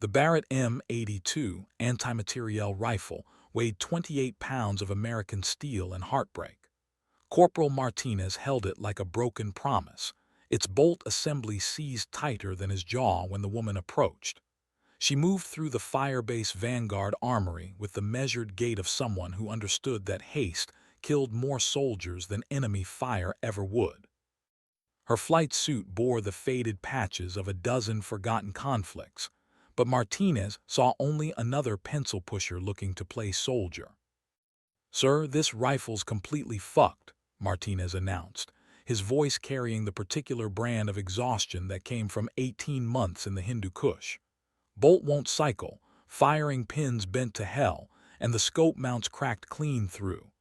The Barrett M82 anti-materiel rifle weighed 28 pounds of American steel and heartbreak. Corporal Martinez held it like a broken promise, its bolt assembly seized tighter than his jaw when the woman approached. She moved through the fire-base Vanguard armory with the measured gait of someone who understood that haste killed more soldiers than enemy fire ever would. Her flight suit bore the faded patches of a dozen forgotten conflicts, but Martinez saw only another pencil pusher looking to play soldier. "Sir, this rifle's completely fucked," Martinez announced, his voice carrying the particular brand of exhaustion that came from 18 months in the Hindu Kush. "Bolt won't cycle, firing pins bent to hell, and the scope mounts cracked clean through."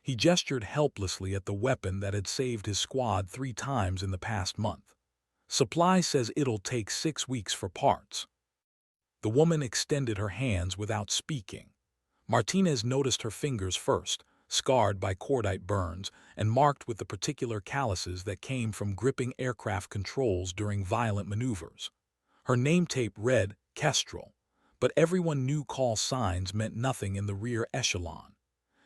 He gestured helplessly at the weapon that had saved his squad 3 times in the past month. "Supply says it'll take 6 weeks for parts." The woman extended her hands without speaking. Martinez noticed her fingers first, scarred by cordite burns and marked with the particular calluses that came from gripping aircraft controls during violent maneuvers. Her name tape read Kestrel, but everyone knew call signs meant nothing in the rear echelon.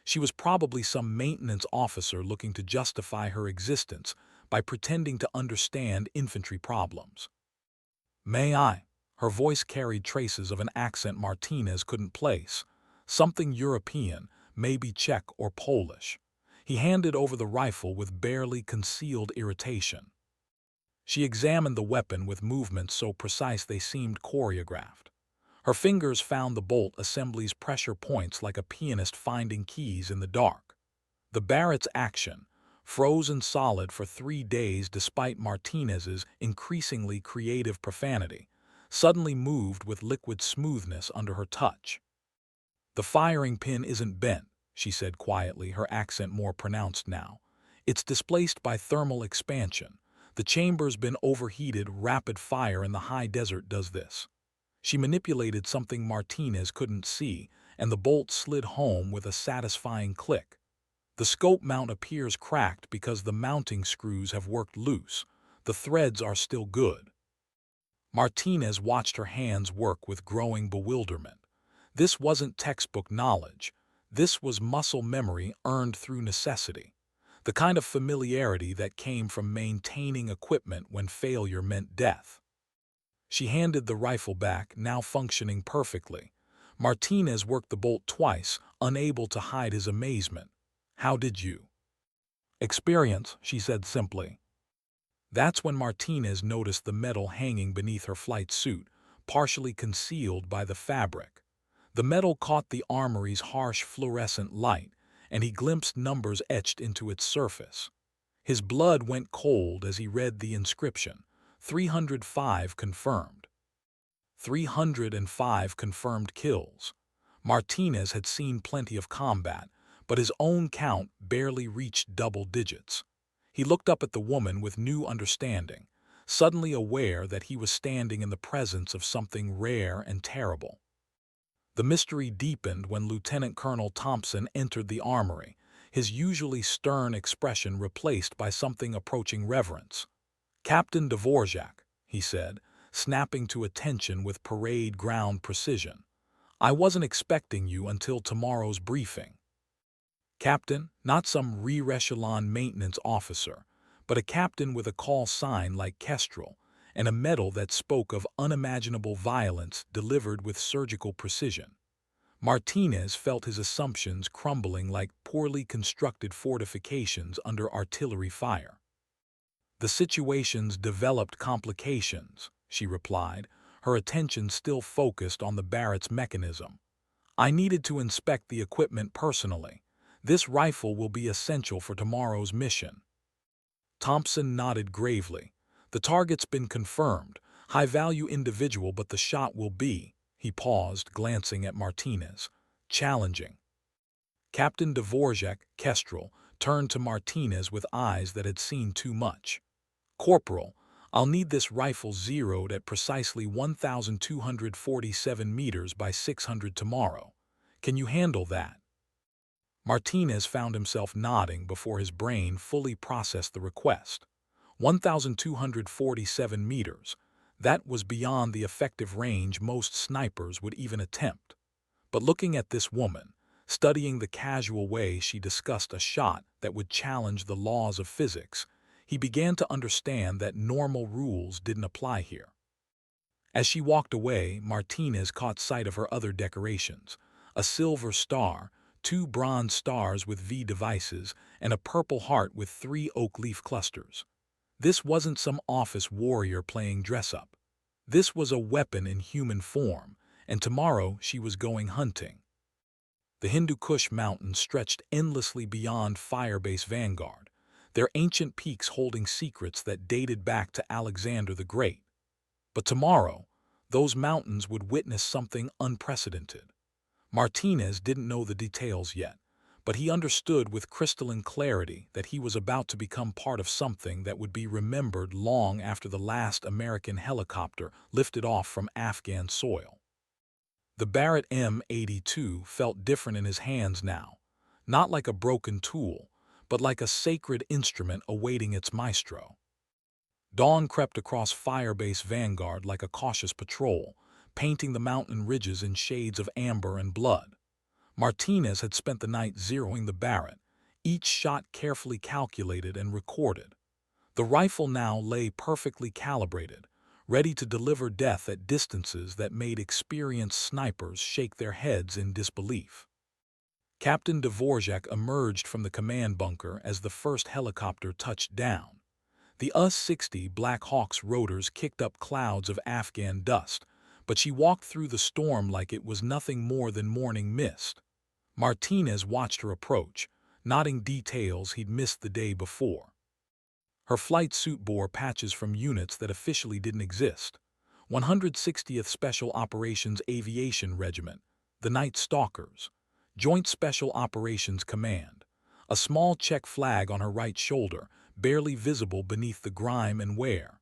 She was probably some maintenance officer looking to justify her existence by pretending to understand infantry problems. "May I?" Her voice carried traces of an accent Martinez couldn't place, something European, maybe Czech or Polish. He handed over the rifle with barely concealed irritation. She examined the weapon with movements so precise they seemed choreographed. Her fingers found the bolt assembly's pressure points like a pianist finding keys in the dark. The Barrett's action, frozen solid for 3 days despite Martinez's increasingly creative profanity, suddenly moved with liquid smoothness under her touch. "The firing pin isn't bent," she said quietly, her accent more pronounced now. "It's displaced by thermal expansion. The chamber's been overheated. Rapid fire in the high desert does this." She manipulated something Martinez couldn't see, and the bolt slid home with a satisfying click. "The scope mount appears cracked because the mounting screws have worked loose. The threads are still good." Martinez watched her hands work with growing bewilderment. This wasn't textbook knowledge. This was muscle memory earned through necessity. The kind of familiarity that came from maintaining equipment when failure meant death. She handed the rifle back, now functioning perfectly. Martinez worked the bolt twice, unable to hide his amazement. "How did you?" "Experience," she said simply. That's when Martinez noticed the metal hanging beneath her flight suit, partially concealed by the fabric. The metal caught the armory's harsh fluorescent light, and he glimpsed numbers etched into its surface. His blood went cold as he read the inscription. 305 confirmed. 305 confirmed kills. Martinez had seen plenty of combat, but his own count barely reached double digits. He looked up at the woman with new understanding, suddenly aware that he was standing in the presence of something rare and terrible. The mystery deepened when Lieutenant Colonel Thompson entered the armory, his usually stern expression replaced by something approaching reverence. "Captain Dvorak," he said, snapping to attention with parade ground precision. "I wasn't expecting you until tomorrow's briefing." Captain, not some re-echelon maintenance officer, but a captain with a call sign like Kestrel, and a medal that spoke of unimaginable violence delivered with surgical precision. Martinez felt his assumptions crumbling like poorly constructed fortifications under artillery fire. "The situation's developed complications," she replied, her attention still focused on the Barrett's mechanism. "I needed to inspect the equipment personally. This rifle will be essential for tomorrow's mission." Thompson nodded gravely. "The target's been confirmed. High-value individual, but the shot will be—" He paused, glancing at Martinez. "Challenging." Captain Dvorak, Kestrel, turned to Martinez with eyes that had seen too much. "Corporal, I'll need this rifle zeroed at precisely 1,247 meters by 600 tomorrow. Can you handle that?" Martinez found himself nodding before his brain fully processed the request. 1,247 meters. That was beyond the effective range most snipers would even attempt. But looking at this woman, studying the casual way she discussed a shot that would challenge the laws of physics, he began to understand that normal rules didn't apply here. As she walked away, Martinez caught sight of her other decorations: a silver star, two bronze stars with V devices, and a purple heart with 3 oak leaf clusters. This wasn't some office warrior playing dress-up. This was a weapon in human form, and tomorrow she was going hunting. The Hindu Kush Mountains stretched endlessly beyond Firebase Vanguard, their ancient peaks holding secrets that dated back to Alexander the Great. But tomorrow, those mountains would witness something unprecedented. Martinez didn't know the details yet, but he understood with crystalline clarity that he was about to become part of something that would be remembered long after the last American helicopter lifted off from Afghan soil. The Barrett M82 felt different in his hands now, not like a broken tool, but like a sacred instrument awaiting its maestro. Dawn crept across Firebase Vanguard like a cautious patrol, painting the mountain ridges in shades of amber and blood. Martinez had spent the night zeroing the Barrett, each shot carefully calculated and recorded. The rifle now lay perfectly calibrated, ready to deliver death at distances that made experienced snipers shake their heads in disbelief. Captain Dvorak emerged from the command bunker as the first helicopter touched down. The US-60 Black Hawk's rotors kicked up clouds of Afghan dust, but she walked through the storm like it was nothing more than morning mist. Martinez watched her approach, nodding details he'd missed the day before. Her flight suit bore patches from units that officially didn't exist: 160th Special Operations Aviation Regiment, the Night Stalkers, Joint Special Operations Command, a small Czech flag on her right shoulder, barely visible beneath the grime and wear.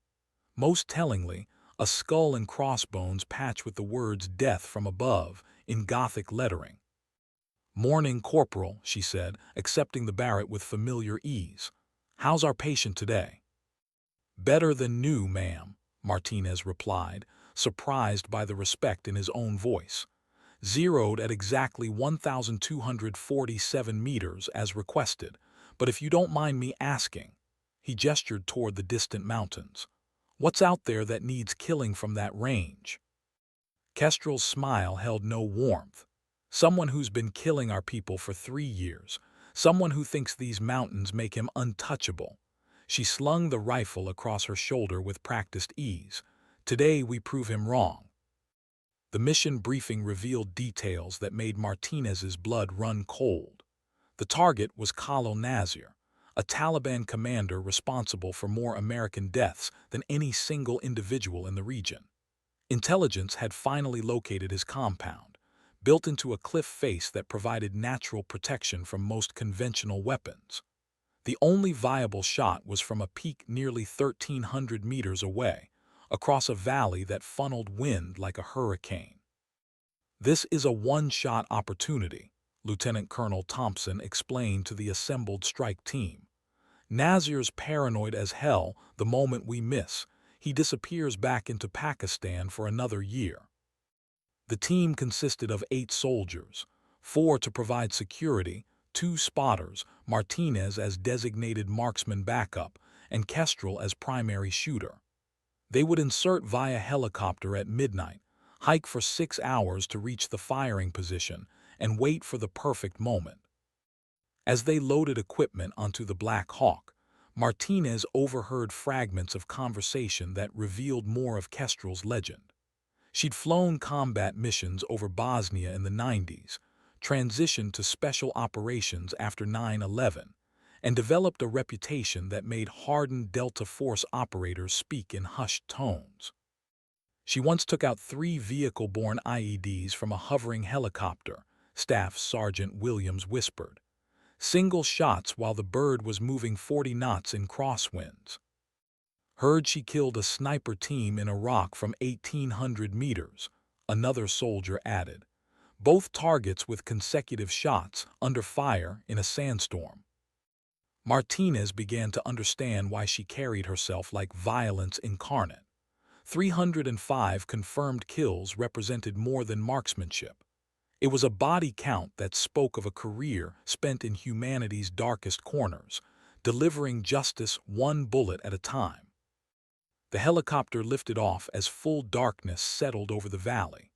Most tellingly, a skull and crossbones patch with the words "Death from Above" in Gothic lettering. "Morning, Corporal," she said, accepting the Barrett with familiar ease. "How's our patient today?" "Better than new, ma'am," Martinez replied, surprised by the respect in his own voice. "Zeroed at exactly 1,247 meters as requested, but if you don't mind me asking," he gestured toward the distant mountains, "what's out there that needs killing from that range?" Kestrel's smile held no warmth. "Someone who's been killing our people for 3 years. Someone who thinks these mountains make him untouchable." She slung the rifle across her shoulder with practiced ease. "Today we prove him wrong." The mission briefing revealed details that made Martinez's blood run cold. The target was Khalil Nasir, a Taliban commander responsible for more American deaths than any single individual in the region. Intelligence had finally located his compound, built into a cliff face that provided natural protection from most conventional weapons. The only viable shot was from a peak nearly 1,300 meters away, across a valley that funneled wind like a hurricane. "This is a one-shot opportunity," Lieutenant Colonel Thompson explained to the assembled strike team. "Nasir's paranoid as hell. The moment we miss, he disappears back into Pakistan for another year." The team consisted of 8 soldiers, 4 to provide security, 2 spotters, Martinez as designated marksman backup, and Kestrel as primary shooter. They would insert via helicopter at midnight, hike for 6 hours to reach the firing position, and wait for the perfect moment. As they loaded equipment onto the Black Hawk, Martinez overheard fragments of conversation that revealed more of Kestrel's legend. She'd flown combat missions over Bosnia in the 90s, transitioned to special operations after 9/11, and developed a reputation that made hardened Delta Force operators speak in hushed tones. She once took out 3 vehicle-borne IEDs from a hovering helicopter, Staff Sergeant Williams whispered. Single shots while the bird was moving 40 knots in crosswinds. "Heard she killed a sniper team in Iraq from 1,800 meters," another soldier added. "Both targets with consecutive shots, under fire in a sandstorm." Martinez began to understand why she carried herself like violence incarnate. 305 confirmed kills represented more than marksmanship. It was a body count that spoke of a career spent in humanity's darkest corners, delivering justice one bullet at a time. The helicopter lifted off as full darkness settled over the valley.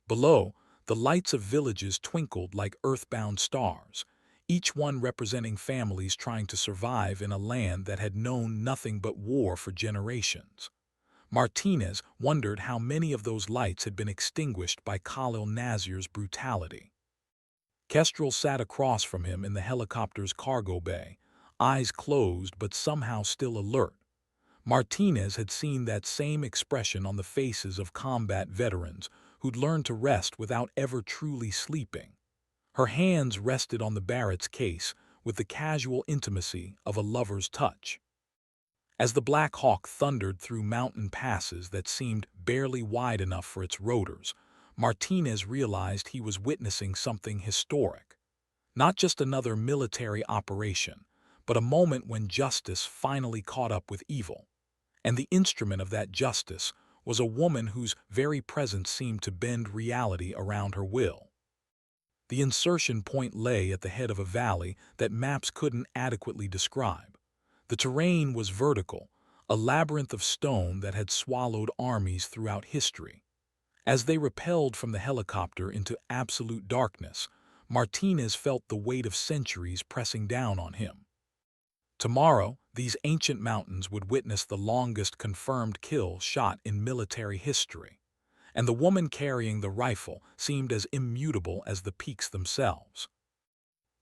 Below, the lights of villages twinkled like earthbound stars, each one representing families trying to survive in a land that had known nothing but war for generations. Martinez wondered how many of those lights had been extinguished by Khalil Nasir's brutality. Kestrel sat across from him in the helicopter's cargo bay, eyes closed but somehow still alert. Martinez had seen that same expression on the faces of combat veterans who'd learned to rest without ever truly sleeping. Her hands rested on the Barrett's case with the casual intimacy of a lover's touch. As the Black Hawk thundered through mountain passes that seemed barely wide enough for its rotors, Martinez realized he was witnessing something historic. Not just another military operation, but a moment when justice finally caught up with evil. And the instrument of that justice was a woman whose very presence seemed to bend reality around her will. The insertion point lay at the head of a valley that maps couldn't adequately describe. The terrain was vertical, a labyrinth of stone that had swallowed armies throughout history. As they rappelled from the helicopter into absolute darkness, Martinez felt the weight of centuries pressing down on him. Tomorrow, these ancient mountains would witness the longest confirmed kill shot in military history, and the woman carrying the rifle seemed as immutable as the peaks themselves.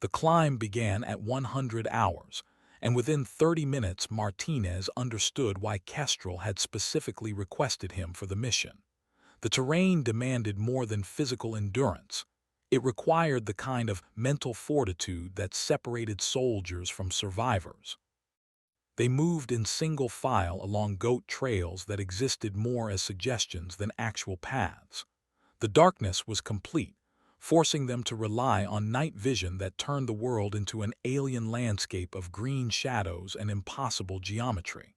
The climb began at 100 hours, and within 30 minutes Martinez understood why Kestrel had specifically requested him for the mission. The terrain demanded more than physical endurance. It required the kind of mental fortitude that separated soldiers from survivors. They moved in single file along goat trails that existed more as suggestions than actual paths. The darkness was complete, forcing them to rely on night vision that turned the world into an alien landscape of green shadows and impossible geometry.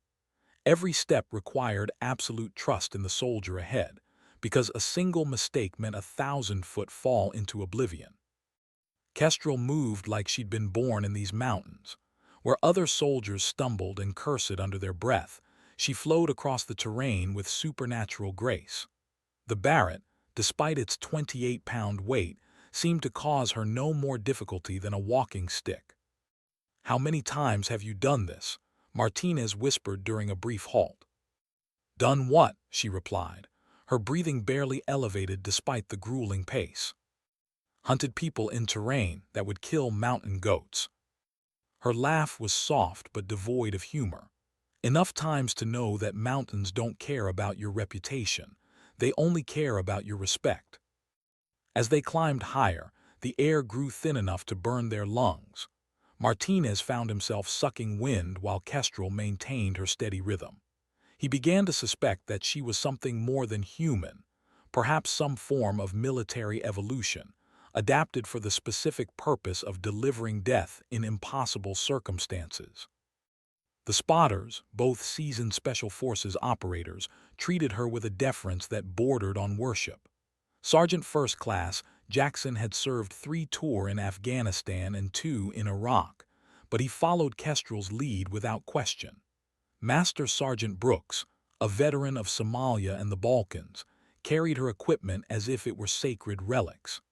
Every step required absolute trust in the soldier ahead, because a single mistake meant a 1,000-foot fall into oblivion. Kestrel moved like she'd been born in these mountains. Where other soldiers stumbled and cursed under their breath, she flowed across the terrain with supernatural grace. The Barrett, despite its 28-pound weight, seemed to cause her no more difficulty than a walking stick. "How many times have you done this?" Martinez whispered during a brief halt. "Done what?" she replied, her breathing barely elevated despite the grueling pace. "Hunted people in terrain that would kill mountain goats." Her laugh was soft but devoid of humor. "Enough times to know that mountains don't care about your reputation. They only care about your respect." As they climbed higher, the air grew thin enough to burn their lungs. Martinez found himself sucking wind while Kestrel maintained her steady rhythm. He began to suspect that she was something more than human, perhaps some form of military evolution, adapted for the specific purpose of delivering death in impossible circumstances. The spotters, both seasoned Special Forces operators, treated her with a deference that bordered on worship. Sergeant First Class Jackson had served 3 tours in Afghanistan and 2 in Iraq, but he followed Kestrel's lead without question. Master Sergeant Brooks, a veteran of Somalia and the Balkans, carried her equipment as if it were sacred relics.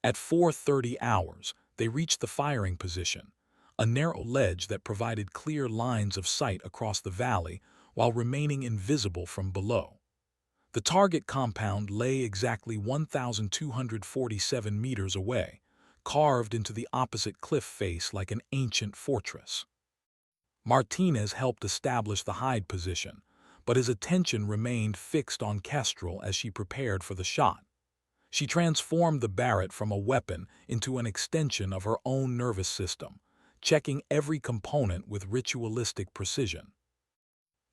At 4:30 hours, they reached the firing position, a narrow ledge that provided clear lines of sight across the valley while remaining invisible from below. The target compound lay exactly 1,247 meters away, carved into the opposite cliff face like an ancient fortress. Martinez helped establish the hide position, but his attention remained fixed on Kestrel as she prepared for the shot. She transformed the Barrett from a weapon into an extension of her own nervous system, checking every component with ritualistic precision.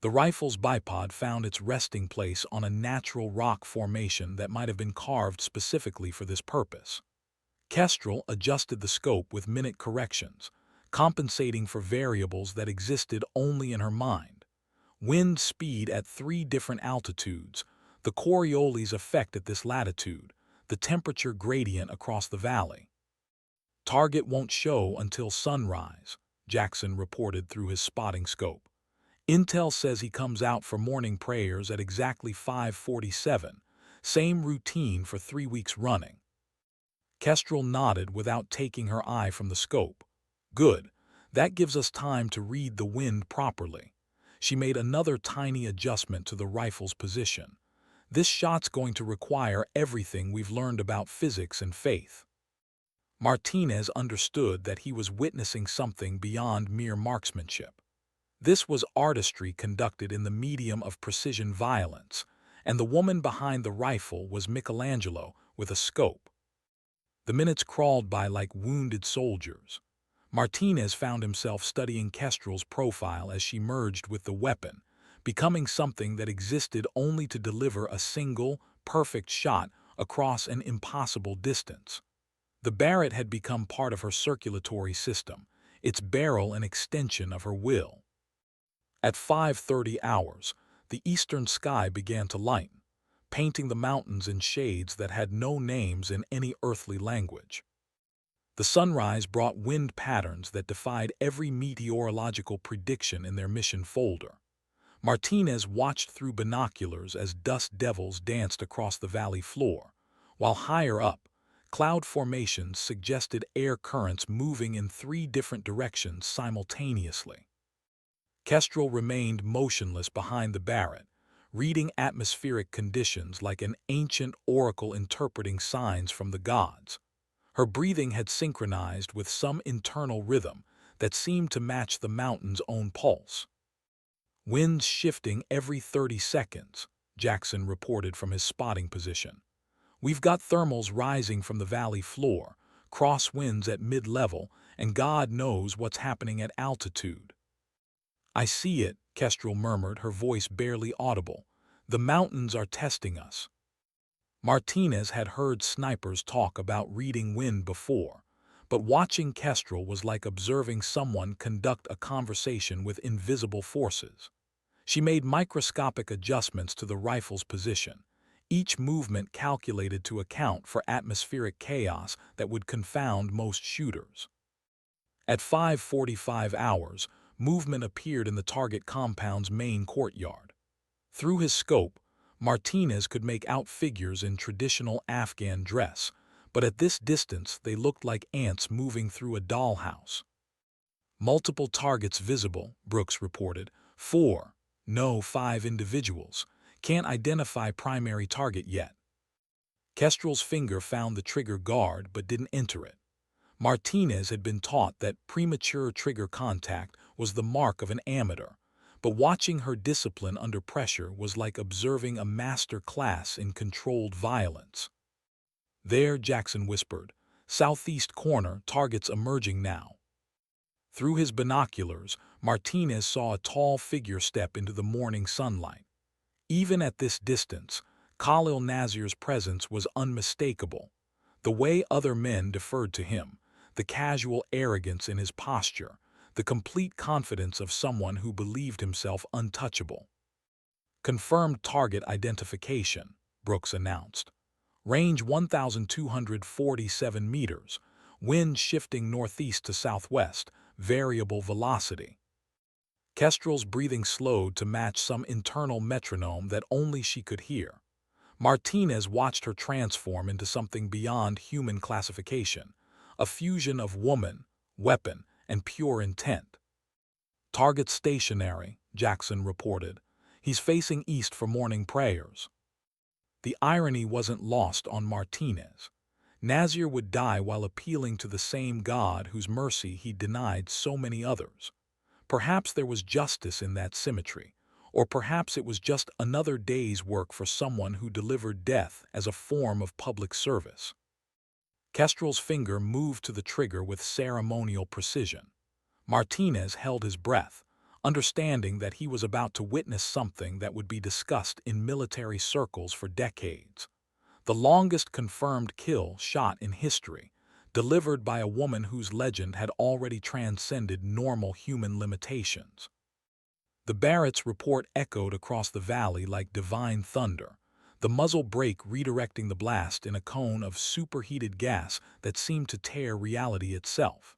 The rifle's bipod found its resting place on a natural rock formation that might have been carved specifically for this purpose. Kestrel adjusted the scope with minute corrections, compensating for variables that existed only in her mind. Wind speed at 3 different altitudes, the Coriolis effect at this latitude, the temperature gradient across the valley. Target won't show until sunrise, Jackson reported through his spotting scope. Intel says he comes out for morning prayers at exactly 5:47, same routine for 3 weeks running. Kestrel nodded without taking her eye from the scope. Good. That gives us time to read the wind properly. She made another tiny adjustment to the rifle's position. This shot's going to require everything we've learned about physics and faith. Martinez understood that he was witnessing something beyond mere marksmanship. This was artistry conducted in the medium of precision violence, and the woman behind the rifle was Michelangelo with a scope. The minutes crawled by like wounded soldiers. Martinez found himself studying Kestrel's profile as she merged with the weapon, becoming something that existed only to deliver a single, perfect shot across an impossible distance. The Barrett had become part of her circulatory system, its barrel an extension of her will. At 5:30 hours, the eastern sky began to lighten, painting the mountains in shades that had no names in any earthly language. The sunrise brought wind patterns that defied every meteorological prediction in their mission folder. Martinez watched through binoculars as dust devils danced across the valley floor, while higher up, cloud formations suggested air currents moving in 3 different directions simultaneously. Kestrel remained motionless behind the Barrett, reading atmospheric conditions like an ancient oracle interpreting signs from the gods. Her breathing had synchronized with some internal rhythm that seemed to match the mountain's own pulse. Winds shifting every 30 seconds, Jackson reported from his spotting position. We've got thermals rising from the valley floor, crosswinds at mid-level, and God knows what's happening at altitude. I see it, Kestrel murmured, her voice barely audible. The mountains are testing us. Martinez had heard snipers talk about reading wind before, but watching Kestrel was like observing someone conduct a conversation with invisible forces. She made microscopic adjustments to the rifle's position, each movement calculated to account for atmospheric chaos that would confound most shooters. At 5:45 hours, movement appeared in the target compound's main courtyard. Through his scope, Martinez could make out figures in traditional Afghan dress, but at this distance they looked like ants moving through a dollhouse. Multiple targets visible, Brooks reported. 4. No, 5 individuals. Can't identify primary target yet. Kestrel's finger found the trigger guard but didn't enter it. Martinez had been taught that premature trigger contact was the mark of an amateur, but watching her discipline under pressure was like observing a master class in controlled violence. There, Jackson whispered, southeast corner, targets emerging now. Through his binoculars, Martinez saw a tall figure step into the morning sunlight. Even at this distance, Khalil Nazir's presence was unmistakable. The way other men deferred to him, the casual arrogance in his posture, the complete confidence of someone who believed himself untouchable. Confirmed target identification, Brooks announced. Range 1,247 meters, wind shifting northeast to southwest, variable velocity. Kestrel's breathing slowed to match some internal metronome that only she could hear. Martinez watched her transform into something beyond human classification, a fusion of woman, weapon, and pure intent. Target stationary, Jackson reported. He's facing east for morning prayers. The irony wasn't lost on Martinez. Nazir would die while appealing to the same God whose mercy he denied so many others. Perhaps there was justice in that symmetry, or perhaps it was just another day's work for someone who delivered death as a form of public service. Kestrel's finger moved to the trigger with ceremonial precision. Martinez held his breath, understanding that he was about to witness something that would be discussed in military circles for decades. The longest confirmed kill shot in history, delivered by a woman whose legend had already transcended normal human limitations. The Barrett's report echoed across the valley like divine thunder, the muzzle brake redirecting the blast in a cone of superheated gas that seemed to tear reality itself.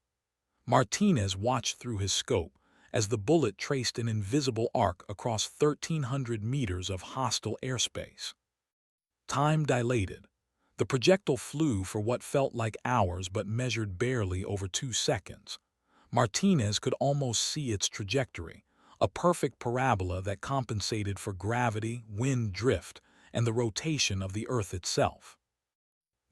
Martinez watched through his scope as the bullet traced an invisible arc across 1,300 meters of hostile airspace. Time dilated. The projectile flew for what felt like hours but measured barely over 2 seconds. Martinez could almost see its trajectory, a perfect parabola that compensated for gravity, wind drift, and the rotation of the Earth itself.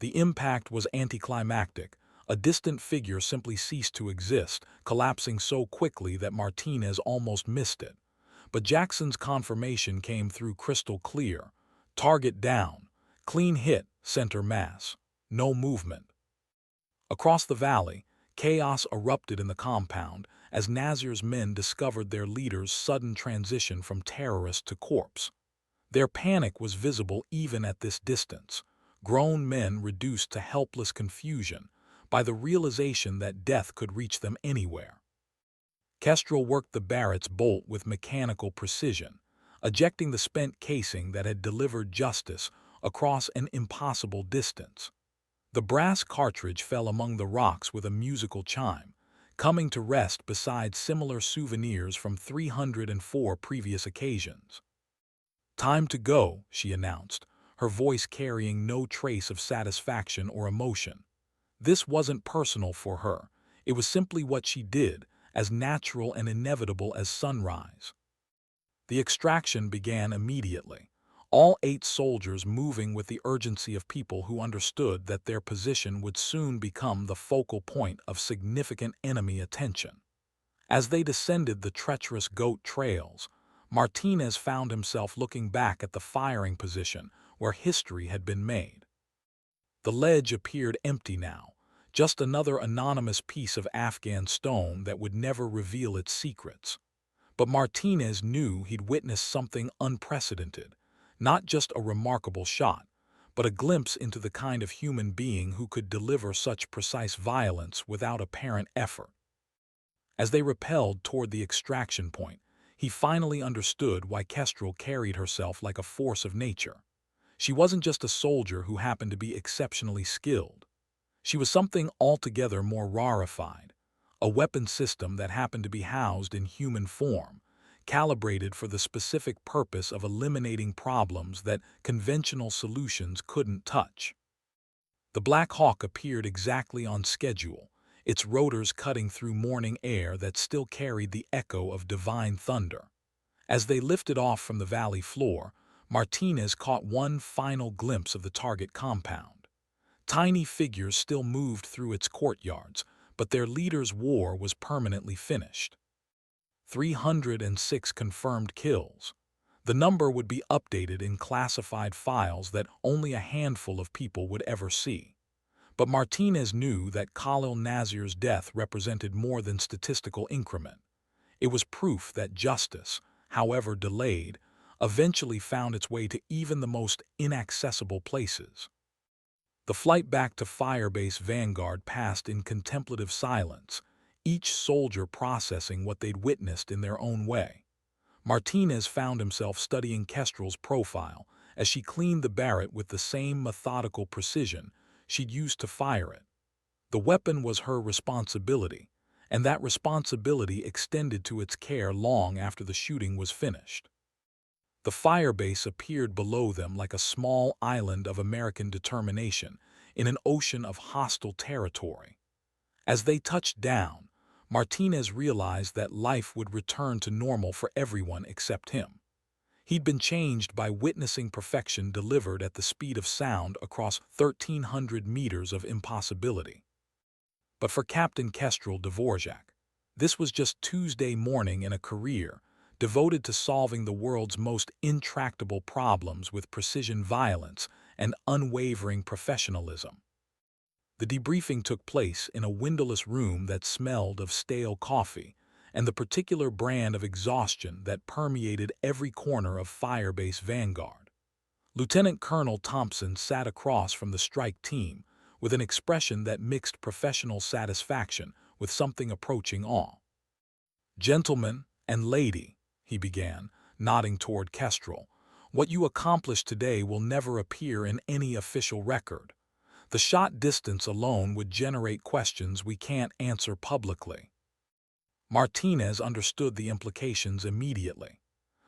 The impact was anticlimactic. A distant figure simply ceased to exist, collapsing so quickly that Martinez almost missed it. But Jackson's confirmation came through crystal clear. Target down. Clean hit, center mass. No movement. Across the valley, chaos erupted in the compound as Nazir's men discovered their leader's sudden transition from terrorist to corpse. Their panic was visible even at this distance, grown men reduced to helpless confusion by the realization that death could reach them anywhere. Kestrel worked the Barrett's bolt with mechanical precision, ejecting the spent casing that had delivered justice across an impossible distance. The brass cartridge fell among the rocks with a musical chime, coming to rest beside similar souvenirs from 304 previous occasions. "Time to go," she announced, her voice carrying no trace of satisfaction or emotion. This wasn't personal for her. It was simply what she did, as natural and inevitable as sunrise. The extraction began immediately, all 8 soldiers moving with the urgency of people who understood that their position would soon become the focal point of significant enemy attention. As they descended the treacherous goat trails, Martinez found himself looking back at the firing position where history had been made. The ledge appeared empty now, just another anonymous piece of Afghan stone that would never reveal its secrets. But Martinez knew he'd witnessed something unprecedented, not just a remarkable shot, but a glimpse into the kind of human being who could deliver such precise violence without apparent effort. As they rappelled toward the extraction point, he finally understood why Kestrel carried herself like a force of nature. She wasn't just a soldier who happened to be exceptionally skilled. She was something altogether more rarefied, a weapon system that happened to be housed in human form, calibrated for the specific purpose of eliminating problems that conventional solutions couldn't touch. The Black Hawk appeared exactly on schedule, its rotors cutting through morning air that still carried the echo of divine thunder. As they lifted off from the valley floor, Martinez caught one final glimpse of the target compound. Tiny figures still moved through its courtyards, but their leader's war was permanently finished. 306 confirmed kills. The number would be updated in classified files that only a handful of people would ever see. But Martinez knew that Khalil Nazir's death represented more than statistical increment. It was proof that justice, however delayed, eventually found its way to even the most inaccessible places. The flight back to Firebase Vanguard passed in contemplative silence, each soldier processing what they'd witnessed in their own way. Martinez found himself studying Kestrel's profile as she cleaned the Barrett with the same methodical precision she'd used to fire it. The weapon was her responsibility, and that responsibility extended to its care long after the shooting was finished. The firebase appeared below them like a small island of American determination in an ocean of hostile territory. As they touched down, Martinez realized that life would return to normal for everyone except him. He'd been changed by witnessing perfection delivered at the speed of sound across 1,300 meters of impossibility. But for Captain Kestrel Dvorak, this was just Tuesday morning in a career devoted to solving the world's most intractable problems with precision violence and unwavering professionalism. The debriefing took place in a windowless room that smelled of stale coffee and the particular brand of exhaustion that permeated every corner of Firebase Vanguard. Lieutenant Colonel Thompson sat across from the strike team with an expression that mixed professional satisfaction with something approaching awe. "Gentlemen and lady," he began, nodding toward Kestrel. "What you accomplished today will never appear in any official record. The shot distance alone would generate questions we can't answer publicly." Martinez understood the implications immediately.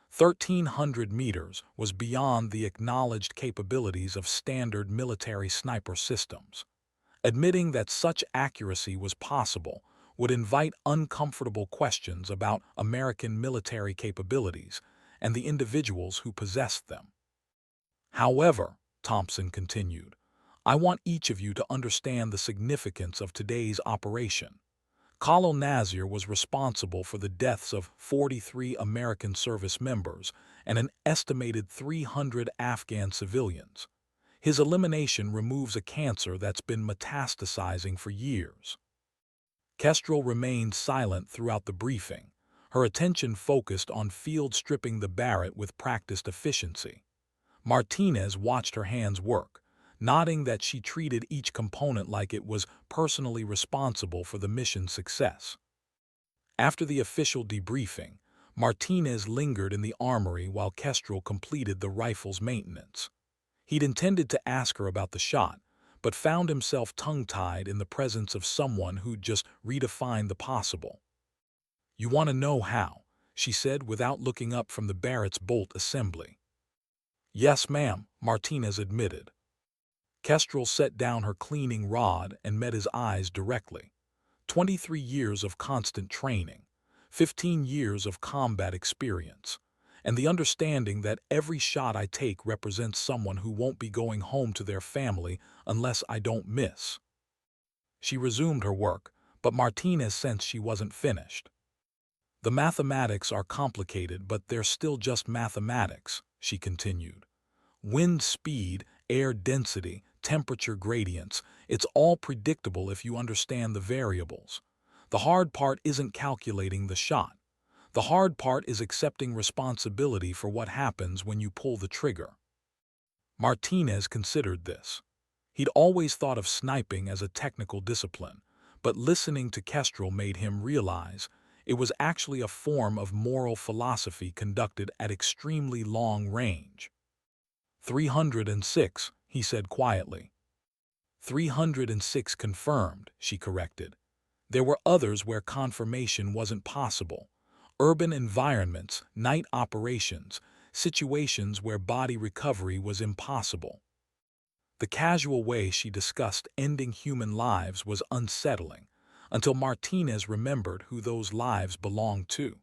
1,300 meters was beyond the acknowledged capabilities of standard military sniper systems. Admitting that such accuracy was possible would invite uncomfortable questions about American military capabilities and the individuals who possessed them. "However," Thompson continued, "I want each of you to understand the significance of today's operation. Colonel Nazir was responsible for the deaths of 43 American service members and an estimated 300 Afghan civilians. His elimination removes a cancer that's been metastasizing for years." Kestrel remained silent throughout the briefing, her attention focused on field stripping the Barrett with practiced efficiency. Martinez watched her hands work, nodding that she treated each component like it was personally responsible for the mission's success. After the official debriefing, Martinez lingered in the armory while Kestrel completed the rifle's maintenance. He'd intended to ask her about the shot, but found himself tongue-tied in the presence of someone who'd just redefined the possible. "You want to know how?" she said without looking up from the Barrett's bolt assembly. "Yes, ma'am," Martinez admitted. Kestrel set down her cleaning rod and met his eyes directly. 23 years of constant training, 15 years of combat experience, and the understanding that every shot I take represents someone who won't be going home to their family unless I don't miss. She resumed her work, but Martinez sensed she wasn't finished. "The mathematics are complicated, but they're still just mathematics," she continued. "Wind speed, air density, temperature gradients, it's all predictable if you understand the variables. The hard part isn't calculating the shot. The hard part is accepting responsibility for what happens when you pull the trigger." Martinez considered this. He'd always thought of sniping as a technical discipline, but listening to Kestrel made him realize it was actually a form of moral philosophy conducted at extremely long range. 306, he said quietly. 306 confirmed, she corrected. There were others where confirmation wasn't possible. Urban environments, night operations, situations where body recovery was impossible. The casual way she discussed ending human lives was unsettling, until Martinez remembered who those lives belonged to.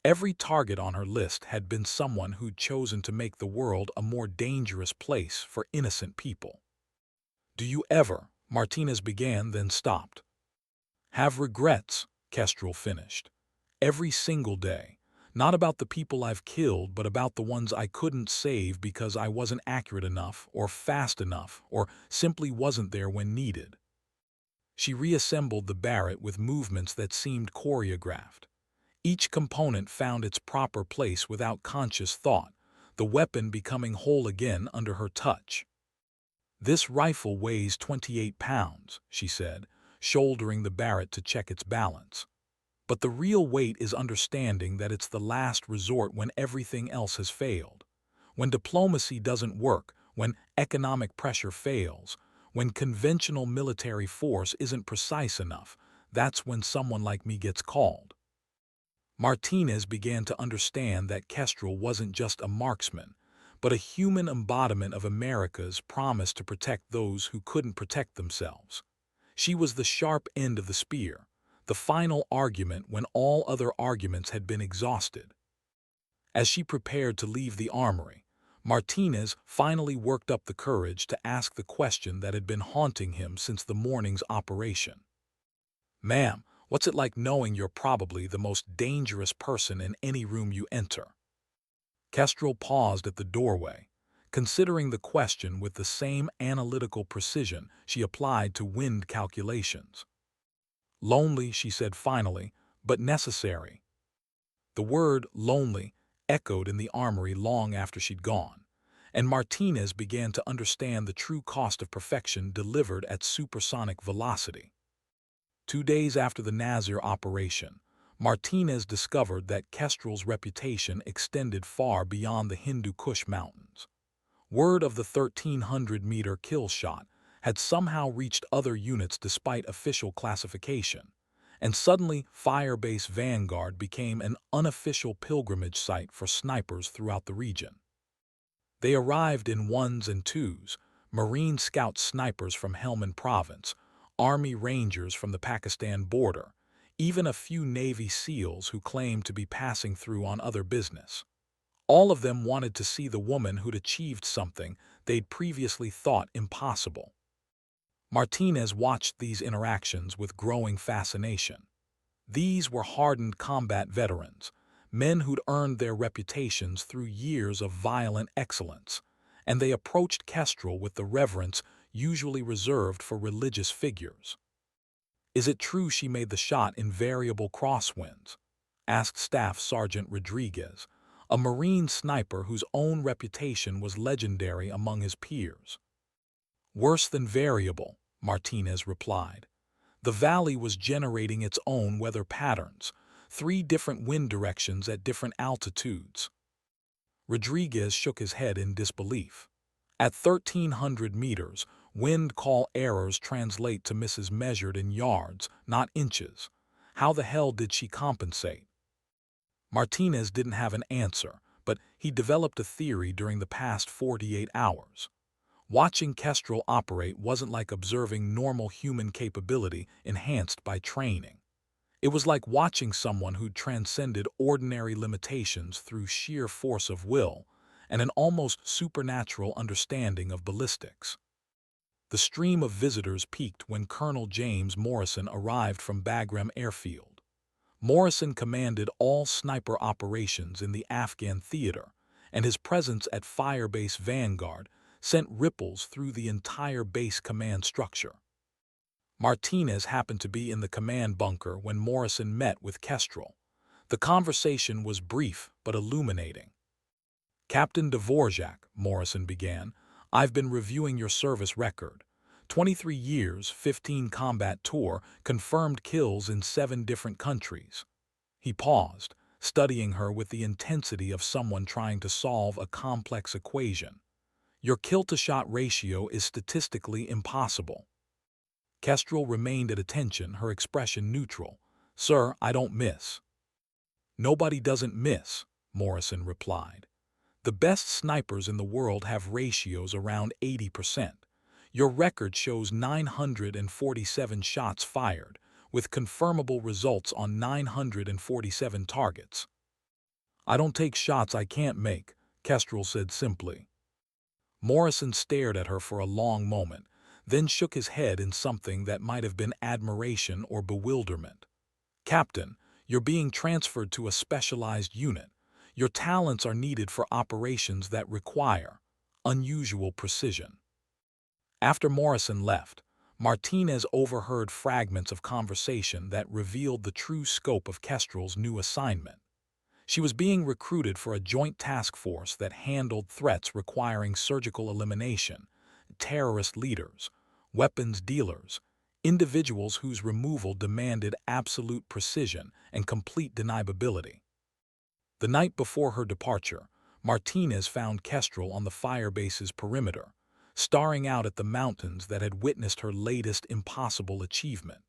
Every target on her list had been someone who'd chosen to make the world a more dangerous place for innocent people. "Do you ever," Martinez began, then stopped. "Have regrets," Kestrel finished. "Every single day. Not about the people I've killed, but about the ones I couldn't save because I wasn't accurate enough, or fast enough, or simply wasn't there when needed." She reassembled the Barrett with movements that seemed choreographed. Each component found its proper place without conscious thought, the weapon becoming whole again under her touch. "This rifle weighs 28 pounds, she said, shouldering the Barrett to check its balance. "But the real weight is understanding that it's the last resort when everything else has failed. When diplomacy doesn't work, when economic pressure fails, when conventional military force isn't precise enough, that's when someone like me gets called." Martinez began to understand that Kestrel wasn't just a marksman, but a human embodiment of America's promise to protect those who couldn't protect themselves. She was the sharp end of the spear, the final argument when all other arguments had been exhausted. As she prepared to leave the armory, Martinez finally worked up the courage to ask the question that had been haunting him since the morning's operation. "Ma'am, what's it like knowing you're probably the most dangerous person in any room you enter?" Kestrel paused at the doorway, considering the question with the same analytical precision she applied to wind calculations. "Lonely," she said finally, "but necessary." The word lonely echoed in the armory long after she'd gone, and Martinez began to understand the true cost of perfection delivered at supersonic velocity. 2 days after the Nazir operation, Martinez discovered that Kestrel's reputation extended far beyond the Hindu Kush Mountains. Word of the 1,300-meter kill shot had somehow reached other units despite official classification, and suddenly Firebase Vanguard became an unofficial pilgrimage site for snipers throughout the region. They arrived in ones and twos, Marine Scout snipers from Helmand Province, Army Rangers from the Pakistan border, even a few Navy SEALs who claimed to be passing through on other business. All of them wanted to see the woman who'd achieved something they'd previously thought impossible. Martinez watched these interactions with growing fascination. These were hardened combat veterans, men who'd earned their reputations through years of violent excellence, and they approached Kestrel with the reverence usually reserved for religious figures. "Is it true she made the shot in variable crosswinds?" asked Staff Sergeant Rodriguez, a Marine sniper whose own reputation was legendary among his peers. "Worse than variable," Martinez replied. "The valley was generating its own weather patterns, 3 different wind directions at different altitudes." Rodriguez shook his head in disbelief. At 1,300 meters, wind call errors translate to misses measured in yards, not inches. How the hell did she compensate? Martinez didn't have an answer, but he developed a theory during the past 48 hours. Watching Kestrel operate wasn't like observing normal human capability enhanced by training. It was like watching someone who'd transcended ordinary limitations through sheer force of will and an almost supernatural understanding of ballistics. The stream of visitors peaked when Colonel James Morrison arrived from Bagram Airfield. Morrison commanded all sniper operations in the Afghan theater, and his presence at Firebase Vanguard sent ripples through the entire base command structure. Martinez happened to be in the command bunker when Morrison met with Kestrel. The conversation was brief but illuminating. "Captain Dvorak," Morrison began, "I've been reviewing your service record. 23 years, 15 combat tour, confirmed kills in 7 different countries." He paused, studying her with the intensity of someone trying to solve a complex equation. "Your kill-to-shot ratio is statistically impossible." Kestrel remained at attention, her expression neutral. "Sir, I don't miss." "Nobody doesn't miss," Morrison replied. "The best snipers in the world have ratios around 80%. Your record shows 947 shots fired, with confirmable results on 947 targets." "I don't take shots I can't make," Kestrel said simply. Morrison stared at her for a long moment, then shook his head in something that might have been admiration or bewilderment. "Captain, you're being transferred to a specialized unit. Your talents are needed for operations that require unusual precision." After Morrison left, Martinez overheard fragments of conversation that revealed the true scope of Kestrel's new assignment. She was being recruited for a joint task force that handled threats requiring surgical elimination, terrorist leaders, weapons dealers, individuals whose removal demanded absolute precision and complete deniability. The night before her departure, Martinez found Kestrel on the firebase's perimeter, staring out at the mountains that had witnessed her latest impossible achievement.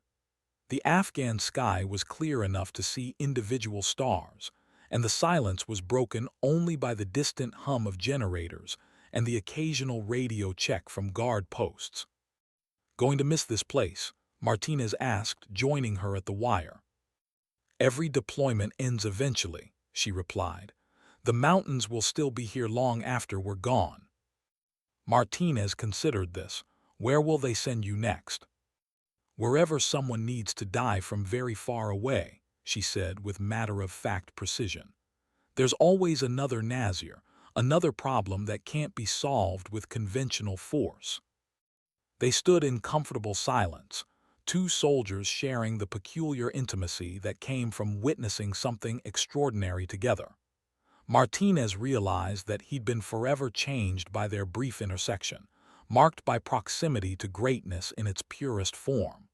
The Afghan sky was clear enough to see individual stars, and the silence was broken only by the distant hum of generators and the occasional radio check from guard posts. "Going to miss this place?" Martinez asked, joining her at the wire. "Every deployment ends eventually," she replied. "The mountains will still be here long after we're gone." Martinez considered this. "Where will they send you next?" "Wherever someone needs to die from very far away," she said with matter-of-fact precision. "There's always another Nazir, another problem that can't be solved with conventional force." They stood in comfortable silence, 2 soldiers sharing the peculiar intimacy that came from witnessing something extraordinary together. Martinez realized that he'd been forever changed by their brief intersection, marked by proximity to greatness in its purest form.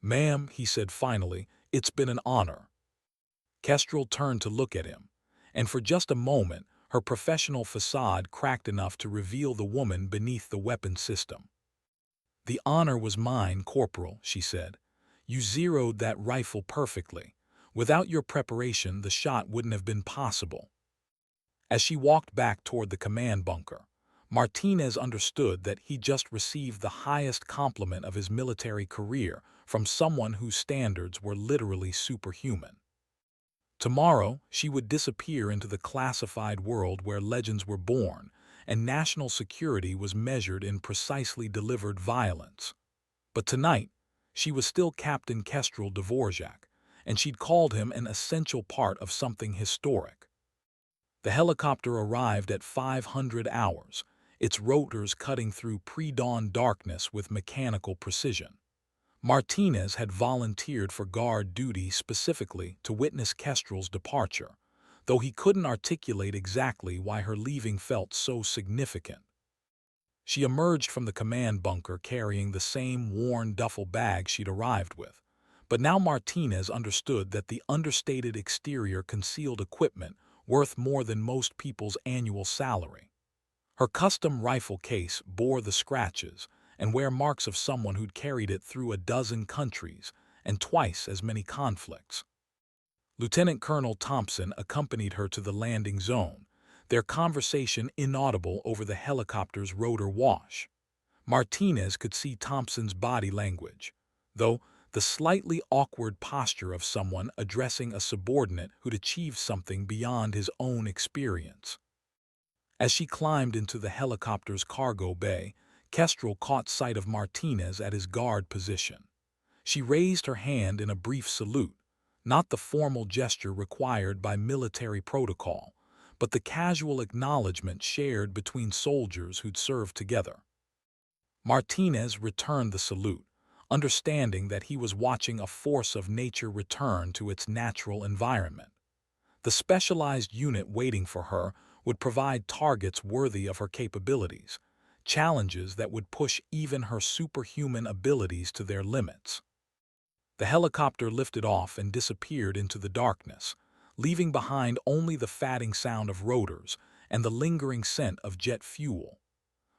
"Ma'am," he said finally, "it's been an honor." Kestrel turned to look at him, and for just a moment, her professional facade cracked enough to reveal the woman beneath the weapon system. "The honor was mine, Corporal," she said. "You zeroed that rifle perfectly. Without your preparation, the shot wouldn't have been possible." As she walked back toward the command bunker, Martinez understood that he just received the highest compliment of his military career from someone whose standards were literally superhuman. Tomorrow, she would disappear into the classified world where legends were born, and national security was measured in precisely delivered violence. But tonight, she was still Captain Kestrel Dvorak, and she'd called him an essential part of something historic. The helicopter arrived at 500 hours, its rotors cutting through pre-dawn darkness with mechanical precision. Martinez had volunteered for guard duty specifically to witness Kestrel's departure, though he couldn't articulate exactly why her leaving felt so significant. She emerged from the command bunker carrying the same worn duffel bag she'd arrived with, but now Martinez understood that the understated exterior concealed equipment worth more than most people's annual salary. Her custom rifle case bore the scratches and wear marks of someone who'd carried it through a dozen countries and twice as many conflicts. Lieutenant Colonel Thompson accompanied her to the landing zone, their conversation inaudible over the helicopter's rotor wash. Martinez could see Thompson's body language, though the slightly awkward posture of someone addressing a subordinate who'd achieved something beyond his own experience. As she climbed into the helicopter's cargo bay, Kestrel caught sight of Martinez at his guard position. She raised her hand in a brief salute, not the formal gesture required by military protocol, but the casual acknowledgement shared between soldiers who'd served together. Martinez returned the salute, understanding that he was watching a force of nature return to its natural environment. The specialized unit waiting for her would provide targets worthy of her capabilities, challenges that would push even her superhuman abilities to their limits. The helicopter lifted off and disappeared into the darkness, leaving behind only the fatting sound of rotors and the lingering scent of jet fuel.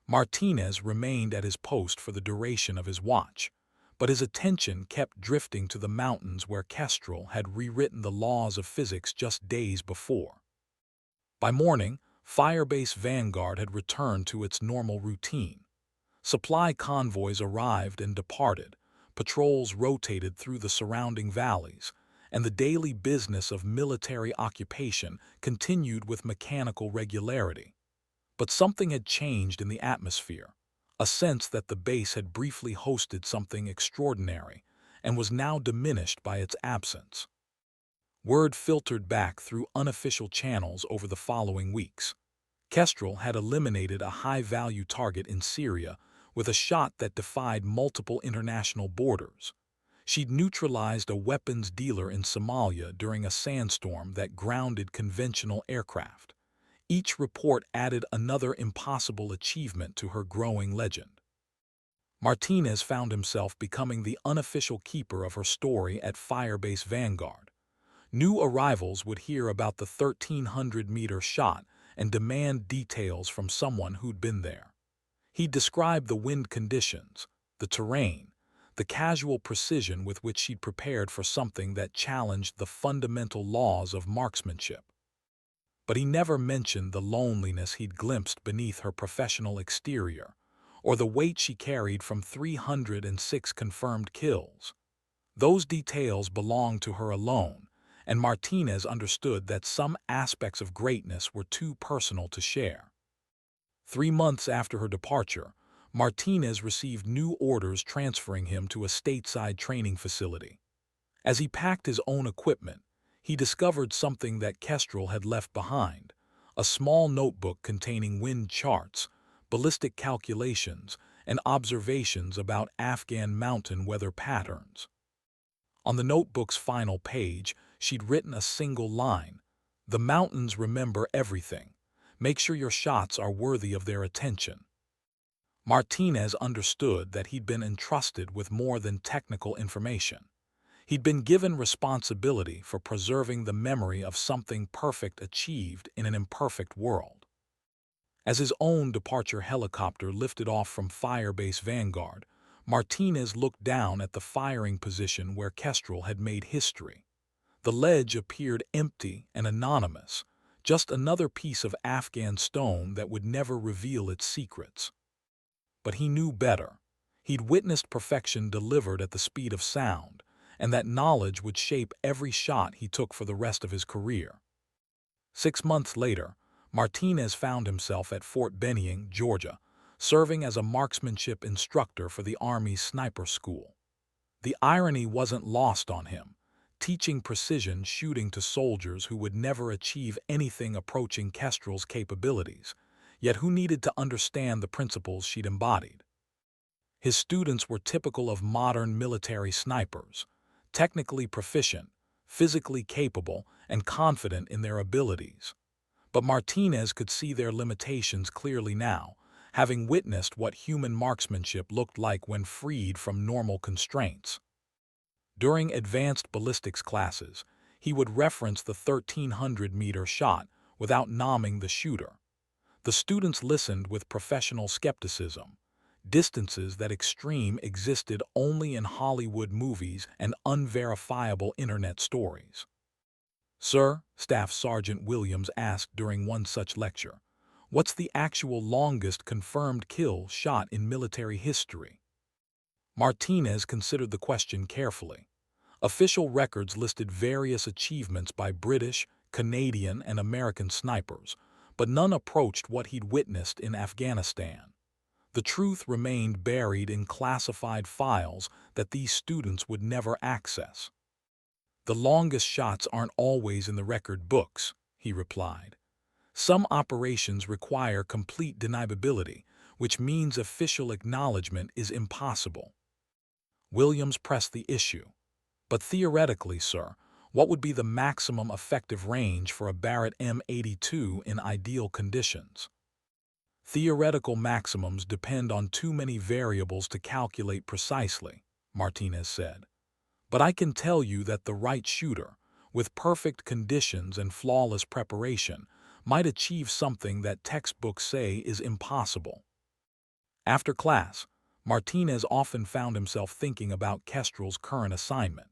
Martinez remained at his post for the duration of his watch, but his attention kept drifting to the mountains where Kestrel had rewritten the laws of physics just days before. By morning, Firebase Vanguard had returned to its normal routine. Supply convoys arrived and departed, patrols rotated through the surrounding valleys, and the daily business of military occupation continued with mechanical regularity. But something had changed in the atmosphere, a sense that the base had briefly hosted something extraordinary and was now diminished by its absence. Word filtered back through unofficial channels over the following weeks. Kestrel had eliminated a high-value target in Syria with a shot that defied multiple international borders. She'd neutralized a weapons dealer in Somalia during a sandstorm that grounded conventional aircraft. Each report added another impossible achievement to her growing legend. Martinez found himself becoming the unofficial keeper of her story at Firebase Vanguard. New arrivals would hear about the 1,300-meter shot and demand details from someone who'd been there. He'd describe the wind conditions, the terrain, the casual precision with which she'd prepared for something that challenged the fundamental laws of marksmanship. But he never mentioned the loneliness he'd glimpsed beneath her professional exterior, or the weight she carried from 306 confirmed kills. Those details belonged to her alone, and Martinez understood that some aspects of greatness were too personal to share. 3 months after her departure, Martinez received new orders transferring him to a stateside training facility. As he packed his own equipment, he discovered something that Kestrel had left behind, a small notebook containing wind charts, ballistic calculations, and observations about Afghan mountain weather patterns. On the notebook's final page, she'd written a single line: "The mountains remember everything. Make sure your shots are worthy of their attention." Martinez understood that he'd been entrusted with more than technical information. He'd been given responsibility for preserving the memory of something perfect achieved in an imperfect world. As his own departure helicopter lifted off from Firebase Vanguard, Martinez looked down at the firing position where Kestrel had made history. The ledge appeared empty and anonymous, just another piece of Afghan stone that would never reveal its secrets. But he knew better. He'd witnessed perfection delivered at the speed of sound, and that knowledge would shape every shot he took for the rest of his career. 6 months later, Martinez found himself at Fort Benning, Georgia, serving as a marksmanship instructor for the Army's sniper school. The irony wasn't lost on him, teaching precision shooting to soldiers who would never achieve anything approaching Kestrel's capabilities, yet who needed to understand the principles she'd embodied. His students were typical of modern military snipers, technically proficient, physically capable, and confident in their abilities. But Martinez could see their limitations clearly now, having witnessed what human marksmanship looked like when freed from normal constraints. During advanced ballistics classes, he would reference the 1,300-meter shot without nomming the shooter. The students listened with professional skepticism, distances that extreme existed only in Hollywood movies and unverifiable internet stories. "Sir," Staff Sergeant Williams asked during one such lecture, "what's the actual longest confirmed kill shot in military history?" Martinez considered the question carefully. Official records listed various achievements by British, Canadian, and American snipers, but none approached what he'd witnessed in Afghanistan. The truth remained buried in classified files that these students would never access. "The longest shots aren't always in the record books," he replied. "Some operations require complete deniability, which means official acknowledgement is impossible." Williams pressed the issue. "But theoretically, sir, what would be the maximum effective range for a Barrett M82 in ideal conditions?" "Theoretical maximums depend on too many variables to calculate precisely," Martinez said. "But I can tell you that the right shooter, with perfect conditions and flawless preparation, might achieve something that textbooks say is impossible." After class, Martinez often found himself thinking about Kestrel's current assignment.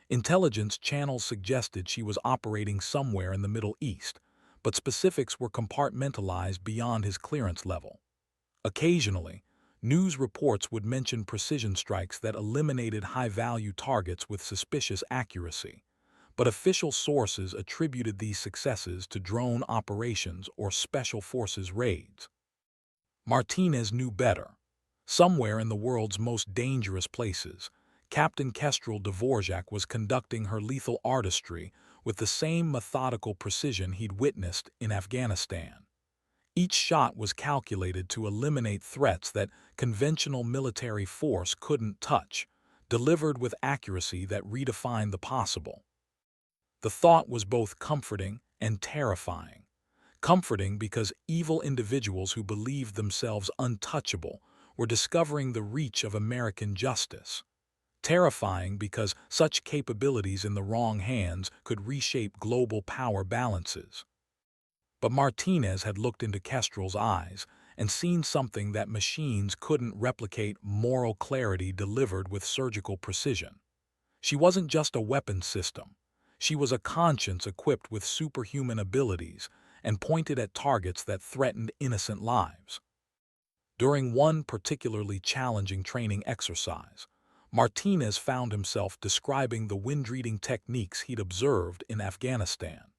Intelligence channels suggested she was operating somewhere in the Middle East, but specifics were compartmentalized beyond his clearance level. Occasionally, news reports would mention precision strikes that eliminated high-value targets with suspicious accuracy, but official sources attributed these successes to drone operations or special forces raids. Martinez knew better. Somewhere in the world's most dangerous places, Captain Kestrel Dvorak was conducting her lethal artistry with the same methodical precision he'd witnessed in Afghanistan. Each shot was calculated to eliminate threats that conventional military force couldn't touch, delivered with accuracy that redefined the possible. The thought was both comforting and terrifying. Comforting because evil individuals who believed themselves untouchable were discovering the reach of American justice. Terrifying because such capabilities in the wrong hands could reshape global power balances. But Martinez had looked into Kestrel's eyes and seen something that machines couldn't replicate: moral clarity delivered with surgical precision. She wasn't just a weapons system. She was a conscience equipped with superhuman abilities and pointed at targets that threatened innocent lives. During one particularly challenging training exercise, Martinez found himself describing the wind-reading techniques he'd observed in Afghanistan.